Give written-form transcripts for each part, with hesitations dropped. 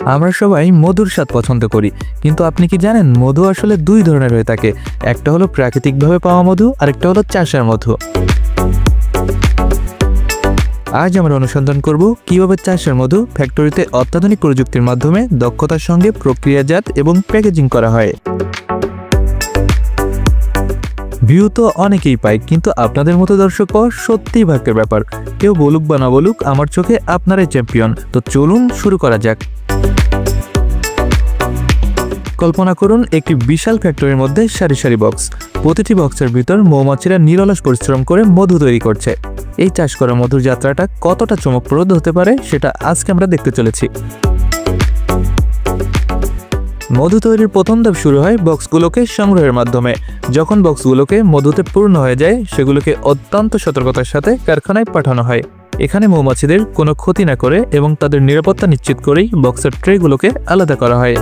আমরা সবাই মধুর স্বাদ পছন্দ করি, কিন্তু আপনি কি জানেন মধু আসলে দুই ধরনের হয়ে থাকে। একটা হলো প্রাকৃতিকভাবে পাওয়া মধু, আরেকটা হলো চাষের মধু। আজ আমরা অনুসন্ধান করব কিভাবে চাষের মধু ফ্যাক্টরিতে অত্যাধুনিক প্রযুক্তির মাধ্যমে দক্ষতার সঙ্গে প্রক্রিয়াজাত এবং প্যাকেজিং করা হয়। ভিউ তো অনেকেই পায়, কিন্তু আপনাদের মতো দর্শক পাওয়া সত্যিই ভাগ্যের ব্যাপার। কেউ বলুক বা না বলুক, আমার চোখে আপনারাই চ্যাম্পিয়ন। তো চলুন শুরু করা যাক। কল্পনা করুন একটি বিশাল ফ্যাক্টরির মধ্যে সারি সারি বক্স। প্রতিটি বক্সের ভিতর মৌমাছিরা নিরলস পরিশ্রম করে মধু তৈরি করছে। এই চাষ করা মধুর যাত্রাটা কতটা চমকপ্রদ হতে পারে সেটা আজকে আমরা দেখতে চলেছি। মধু তৈরির প্রথম ধাপ শুরু হয় বক্সগুলোকে সংগ্রহের মাধ্যমে। যখন বক্সগুলোকে মধুতে পূর্ণ হয়ে যায়, সেগুলোকে অত্যন্ত সতর্কতার সাথে কারখানায় পাঠানো হয়। এখানে মৌমাছিদের কোনো ক্ষতি না করে এবং তাদের নিরাপত্তা নিশ্চিত করেই বক্সের ট্রেগুলোকে আলাদা করা হয়।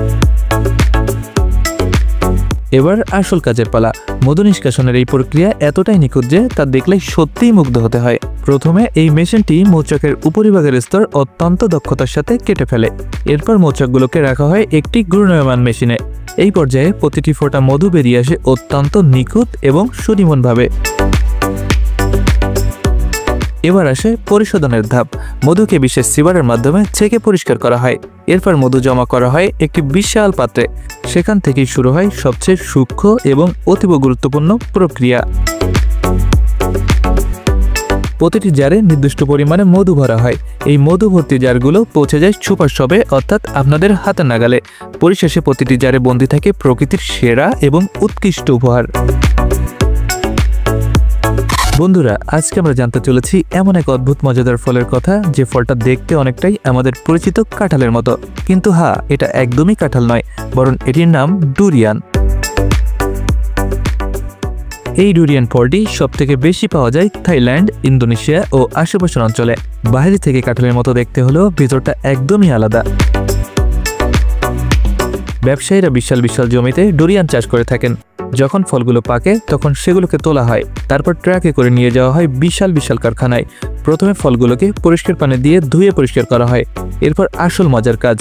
এবার আসল কাজের পালা। মধু নিষ্কাশনের এই প্রক্রিয়া এতটাই নিখুঁত যে তা দেখলেই সত্যিই মুগ্ধ হতে হয়। প্রথমে এই মেশিনটি মৌচাকের উপরিভাগের স্তর অত্যন্ত দক্ষতার সাথে কেটে ফেলে। এরপর মৌচাকগুলোকে রাখা হয় একটি ঘূর্ণায়মান মেশিনে। এই পর্যায়ে প্রতিটি ফোঁটা মধু বেরিয়ে আসে অত্যন্ত নিখুঁত এবং সুনিপুণভাবে। এবার আসে পরিশোধনের ধাপ। মধুকে বিশেষ সিভারের মাধ্যমে ছেঁকে পরিষ্কার করা হয়। এরপর মধু জমা করা হয় একটি বিশাল পাত্রে। সেখান থেকেই শুরু হয় সবচেয়ে সূক্ষ্ম এবং অতীব গুরুত্বপূর্ণ প্রক্রিয়া। প্রতিটি জারে নির্দিষ্ট পরিমাণে মধু ভরা হয়। এই মধু ভর্তি জারগুলো পৌঁছে যায় সুপার শপে, অর্থাৎ আপনাদের হাতে নাগালে। পরিশেষে প্রতিটি জারে বন্দী থাকে প্রকৃতির সেরা এবং উৎকৃষ্ট উপহার। বন্ধুরা, আজকে আমরা জানতে চলেছি এমন এক অদ্ভুত মজাদার ফলের কথা, যে ফলটা দেখতে অনেকটাই আমাদের পরিচিত কাঁঠালের মতো। কিন্তু হ্যাঁ, এটা একদমই কাঁঠাল নয়, বরং এটির নাম ডুরিয়ান। এই ডুরিয়ান ফলটি সবথেকে বেশি পাওয়া যায় থাইল্যান্ড, ইন্দোনেশিয়া ও আশেপাশের অঞ্চলে। বাইরে থেকে কাঁঠালের মতো দেখতে হলেও ভিতরটা একদমই আলাদা। ব্যবসায়ীরা বিশাল বিশাল জমিতে ডুরিয়ান চাষ করে থাকেন। যখন ফলগুলো পাকে তখন সেগুলোকে তোলা হয়, তারপর ট্রাকে করে নিয়ে যাওয়া হয় বিশাল বিশাল কারখানায়। প্রথমে ফলগুলোকে পরিষ্কার পানি দিয়ে ধুয়ে পরিষ্কার করা হয়। এরপর আসল মজার কাজ।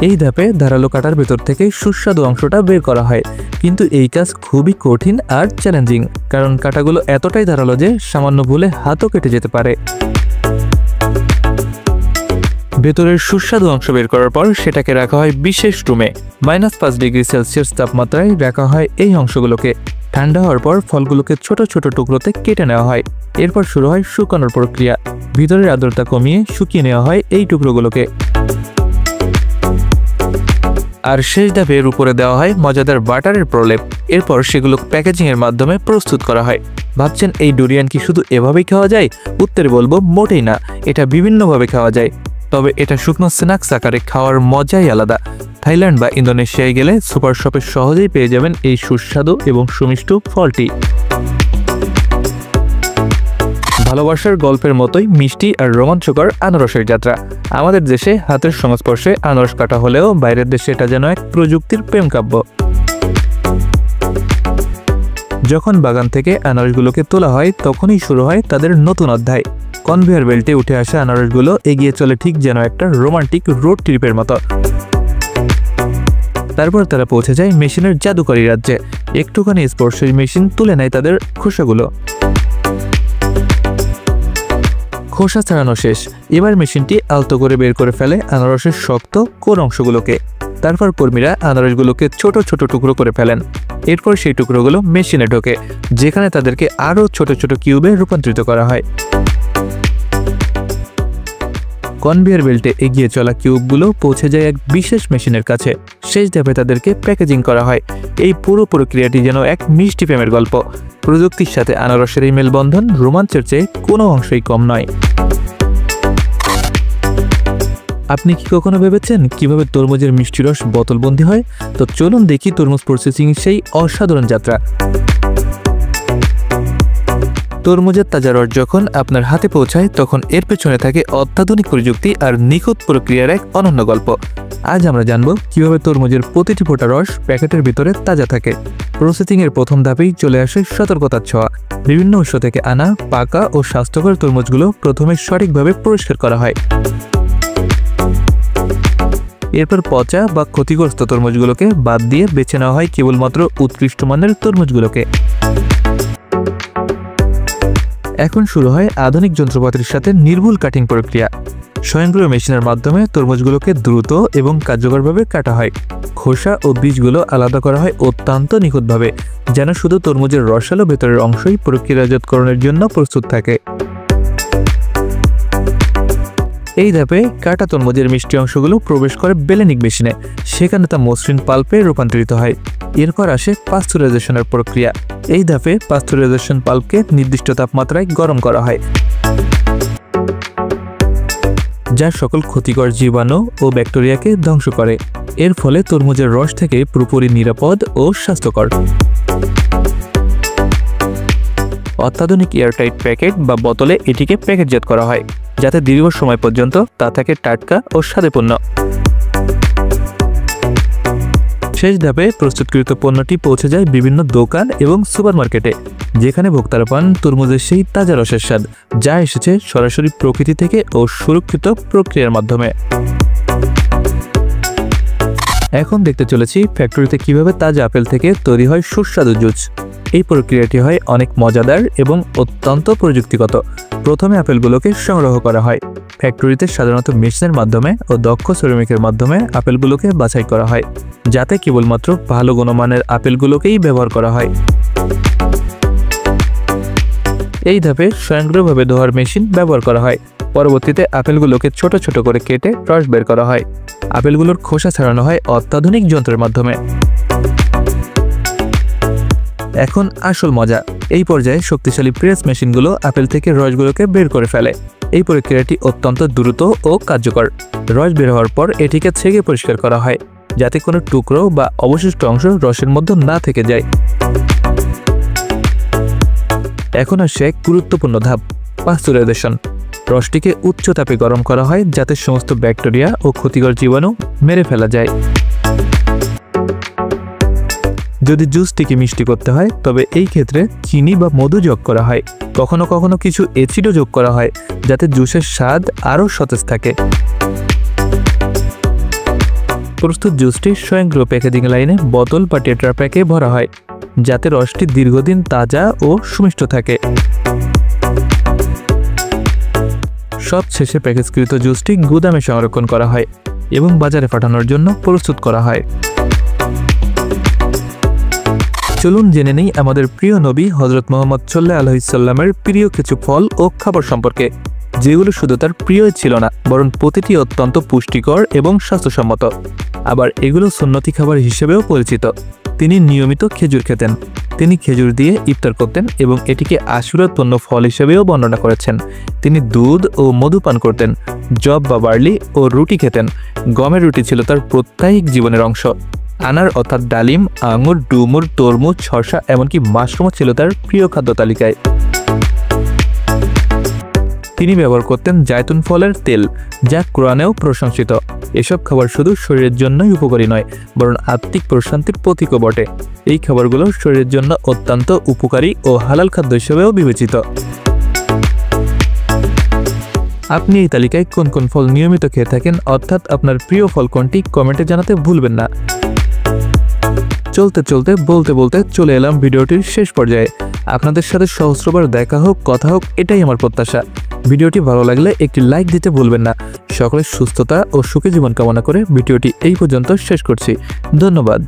এই ধাপে ধারালো কাটার ভেতর থেকে সুস্বাদু অংশটা বের করা হয়। কিন্তু এই কাজ খুবই কঠিন আর চ্যালেঞ্জিং, কারণ কাঁটাগুলো এতটাই ধারালো যে সামান্য ভুলে হাতও কেটে যেতে পারে। ভেতরের সুস্বাদু অংশ বের করার পর সেটাকে রাখা হয় বিশেষ রুমে। -5 ডিগ্রি সেলসিয়াস তাপমাত্রায় রাখা হয় এই অংশগুলোকে। ঠান্ডা হওয়ার পর ফলগুলোকে ছোট ছোট টুকরোতে কেটে নেওয়া হয়। এরপর শুরু হয় শুকানোর প্রক্রিয়া। ভিতরের আর্দ্রতা কমিয়ে শুকিয়ে নেওয়া হয় এই টুকরোগুলোকে। আর শেষ ধাপে এর উপরে দেওয়া হয় মজাদার বাটারের প্রলেপ। এরপর সেগুলো প্যাকেজিংয়ের মাধ্যমে প্রস্তুত করা হয়। ভাবছেন এই ডুরিয়ান কি শুধু এভাবেই খাওয়া যায়? উত্তরে বলবো মোটেই না, এটা বিভিন্নভাবে খাওয়া যায়। তবে এটা শুকনো স্ন্যাক্স আকারে খাওয়ার মজাই আলাদা। থাইল্যান্ড বা ইন্দোনেশিয়ায় গেলে সুপার শপে সহজেই পেয়ে যাবেন এই সুস্বাদু এবং সুমিষ্ট ফলটি। ভালোবাসার গল্পের মতোই মিষ্টি আর রোমাঞ্চকর আনারসের যাত্রা। আমাদের দেশে হাতের সংস্পর্শে আনারস কাটা হলেও বাইরের দেশে এটা যেন এক প্রযুক্তির প্রেমকাব্য। যখন বাগান থেকে আনারসগুলোকে তোলা হয়, তখনই শুরু হয় তাদের নতুন অধ্যায়। কনভেয়ার বেল্টে উঠে আসা আনারসগুলো এগিয়ে চলে ঠিক যেন একটা রোমান্টিক রোড ট্রিপের মতো। তারপর তারা পৌঁছে যায় মেশিনের জাদুকরী রাজ্যে। একটুখানি স্পর্শের মেশিন তুলে নেয় তাদের খোসাগুলো। খোসা ছাড়ানো শেষ। এবার মেশিনটি আলতো করে বের করে ফেলে আনারসের শক্ত কোর অংশগুলোকে। তারপর কর্মীরা আনারসগুলোকে ছোট ছোট টুকরো করে ফেলেন। এরপর সেই টুকরোগুলো মেশিনে ঢোকে, যেখানে তাদেরকে আরও ছোট ছোট কিউবে রূপান্তরিত করা হয়। কনভেয়ার বেল্টে এগিয়ে চলা কিউবগুলো পৌঁছে যায় এক বিশেষ মেশিনের কাছে। শেষ ধাপে তাদেরকে প্যাকেজিং করা হয়। এই পুরো প্রক্রিয়াটি যেন এক মিষ্টি প্রেমের গল্প। প্রযুক্তির সাথে আনারসের এই মেলবন্ধন রোমাঞ্চের চেয়ে কোনো অংশই কম নয়। আপনি কি কখনো ভেবেছেন কিভাবে তরমুজের মিষ্টি রস বোতলবন্দি হয়? তো চলুন দেখি তরমুজ প্রসেসিং সেই অসাধারণ যাত্রা। তরমুজের তাজা রস যখন আপনার হাতে পৌঁছায়, তখন এর পেছনে থাকে অত্যাধুনিক প্রযুক্তি আর নিখুঁত প্রক্রিয়ার এক অনন্য গল্প। আজ আমরা জানব কিভাবে তরমুজের প্রতিটি ফোঁটা রস প্যাকেটের ভিতরে তাজা থাকে। প্রসেসিংয়ের প্রথম ধাপেই চলে আসে সতর্কতার ছোঁয়া। বিভিন্ন উৎস থেকে আনা পাকা ও স্বাস্থ্যকর তরমুজগুলো প্রথমে সঠিকভাবে পরিষ্কার করা হয়। এরপর পচা বা ক্ষতিগ্রস্ত তরমুজগুলোকে বাদ দিয়ে বেছে নেওয়া হয় কেবলমাত্র উৎকৃষ্ট মানের তরমুজগুলোকে। এখন শুরু হয় আধুনিক যন্ত্রপাতির সাথে নির্ভুল কাটিং প্রক্রিয়া। স্বয়ংক্রিয় মেশিনের মাধ্যমে তরমুজগুলোকে দ্রুত এবং কার্যকরভাবে কাটা হয়। খোসা ও বীজগুলো আলাদা করা হয় অত্যন্ত নিখুঁতভাবে, যেন শুধু তরমুজের রসালো ভেতরের অংশই প্রক্রিয়াজাতকরণের জন্য প্রস্তুত থাকে। এই ধাপে কাটা তরমুজের মিষ্টি অংশগুলো প্রবেশ করে বেলেনিক মেশিনে, সেখানে তা মসৃণ পাল্পে রূপান্তরিত হয়। এরপর আসে পাস্তুরাইজেশনের প্রক্রিয়া। এই ধাপে পাস্তুরাইজেশন পাল্পকে নির্দিষ্ট তাপমাত্রায় গরম করা হয়, যা সকল ক্ষতিকর জীবাণু ও ব্যাকটেরিয়াকে ধ্বংস করে। এর ফলে তরমুজের রস থেকে পুরোপুরি নিরাপদ ও স্বাস্থ্যকর। অত্যাধুনিক এয়ারটাইট প্যাকেট বা বোতলে এটিকে প্যাকেটজাত করা হয়, যাতে দীর্ঘ সময় পর্যন্ত তা থাকে টাটকা ও স্বাদেপূর্ণ। শেষ ধাপে প্রস্তুতকৃত পণ্যটি পৌঁছে যায় বিভিন্ন দোকান এবং সুপারমার্কেটে, যেখানে ভোক্তারা পান তরমুজের সেই তাজা রসের স্বাদ, যা এসেছে সরাসরি প্রকৃতি থেকে ও সুরক্ষিত প্রক্রিয়ার মাধ্যমে। এখন দেখতে চলেছি ফ্যাক্টরিতে কিভাবে তাজা আপেল থেকে তৈরি হয় সুস্বাদু জুস। এই প্রক্রিয়াটি হয় অনেক মজাদার এবং অত্যন্ত প্রযুক্তিগত। প্রথমে আপেলগুলোকে সংগ্রহ করা হয়। ফ্যাক্টরিতে সাধারণত মেশিনের মাধ্যমে ও দক্ষ শ্রমিকের মাধ্যমে আপেলগুলোকে বাছাই করা হয়, যাতে কেবলমাত্র ভালো গুণমানের আপেলগুলোকেই ব্যবহার করা হয়। এই ধাপে স্বয়ংক্রিয়ভাবে ধোয়ার মেশিন ব্যবহার করা হয়। পরবর্তীতে আপেলগুলোকে ছোট ছোট করে কেটে রস বের করা হয়। আপেলগুলোর খোসা ছাড়ানো হয় অত্যাধুনিক যন্ত্রের মাধ্যমে। এখন আসল মজা। এই পর্যায়ে শক্তিশালী প্রেস মেশিনগুলো আপেল থেকে রসগুলোকে বের করে ফেলে। এই প্রক্রিয়াটি অত্যন্ত দ্রুত ও কার্যকর। রস বের হওয়ার পর এটিকে ছেঁকে পরিষ্কার করা হয়, যাতে কোনো টুকরো বা অবশিষ্ট অংশ রসের মধ্যে না থেকে যায়। এখন আসছে এক গুরুত্বপূর্ণ ধাপ, পাস্তুরাইজেশন। রসটিকে উচ্চ তাপে গরম করা হয়, যাতে সমস্ত ব্যাকটেরিয়া ও ক্ষতিকর জীবাণু মেরে ফেলা যায়। যদি জুসটিকে মিষ্টি করতে হয়, তবে এই ক্ষেত্রে চিনি বা মধু যোগ করা হয়। কখনো কখনো কিছু অ্যাসিডও যোগ করা হয়, যাতে জুসের স্বাদ আরও সতেজ থাকে। প্রস্তুত জুসটি স্বয়ংক্রিয় প্যাকেজিং লাইনে বোতল বা টেট্রা প্যাকে ভরা হয়, যাতে রসটি দীর্ঘদিন তাজা ও সুমিষ্ট থাকে। সবশেষে প্যাকেজকৃত জুসটি গুদামে সংরক্ষণ করা হয় এবং বাজারে পাঠানোর জন্য প্রস্তুত করা হয়। চলুন জেনে নেই আমাদের প্রিয় নবী হযরত মুহাম্মদ সাল্লাল্লাহু আলাইহি ওয়াসাল্লামের প্রিয় কিছু ফল ও খাবার সম্পর্কে, যেগুলো শুধু তার প্রিয় ছিল না, বরং প্রতিটি অত্যন্ত পুষ্টিকর এবং স্বাস্থ্যসম্মত। আবার এগুলো সুন্নতি খাবার হিসেবেও পরিচিত। তিনি নিয়মিত খেজুর খেতেন। তিনি খেজুর দিয়ে ইফতার করতেন এবং এটিকে আশীর্বাদপূর্ণ ফল হিসেবেও বর্ণনা করেছেন। তিনি দুধ ও মধু পান করতেন। জব বা বার্লি ও রুটি খেতেন। গমের রুটি ছিল তার প্রত্যেক জীবনের অংশ। আনার অর্থাৎ ডালিম, আঙুর, ডুমুর, তরমুজ, শসা, এমনকি মাশরুমও ছিল তার প্রিয় খাদ্য তালিকায়। তিনি ব্যবহার করতেন জায়তুন ফলের তেল, যা কোরআনেও প্রশংসিত। এসব খাবার শুধু শরীরের জন্যই উপকারী নয়, বরং আত্মিক প্রশান্তির প্রতীকও বটে। এই খাবারগুলো শরীরের জন্য অত্যন্ত উপকারী ও হালাল খাদ্য হিসেবেও বিবেচিত। আপনি এই তালিকায় কোন কোন ফল নিয়মিত খেয়ে থাকেন, অর্থাৎ আপনার প্রিয় ফল কোনটি, কমেন্টে জানাতে ভুলবেন না। চলতে চলতে বলতে বলতে চলে এলাম ভিডিওটির শেষ পর্যায়ে। আপনাদের সাথে সহস্রবার দেখা হোক, কথা হোক, এটাই আমার প্রত্যাশা। ভিডিওটি ভালো লাগলে একটি লাইক দিতে ভুলবেন না। সকলের সুস্থতা ও সুখী জীবন কামনা করে ভিডিওটি এই পর্যন্ত শেষ করছি। ধন্যবাদ।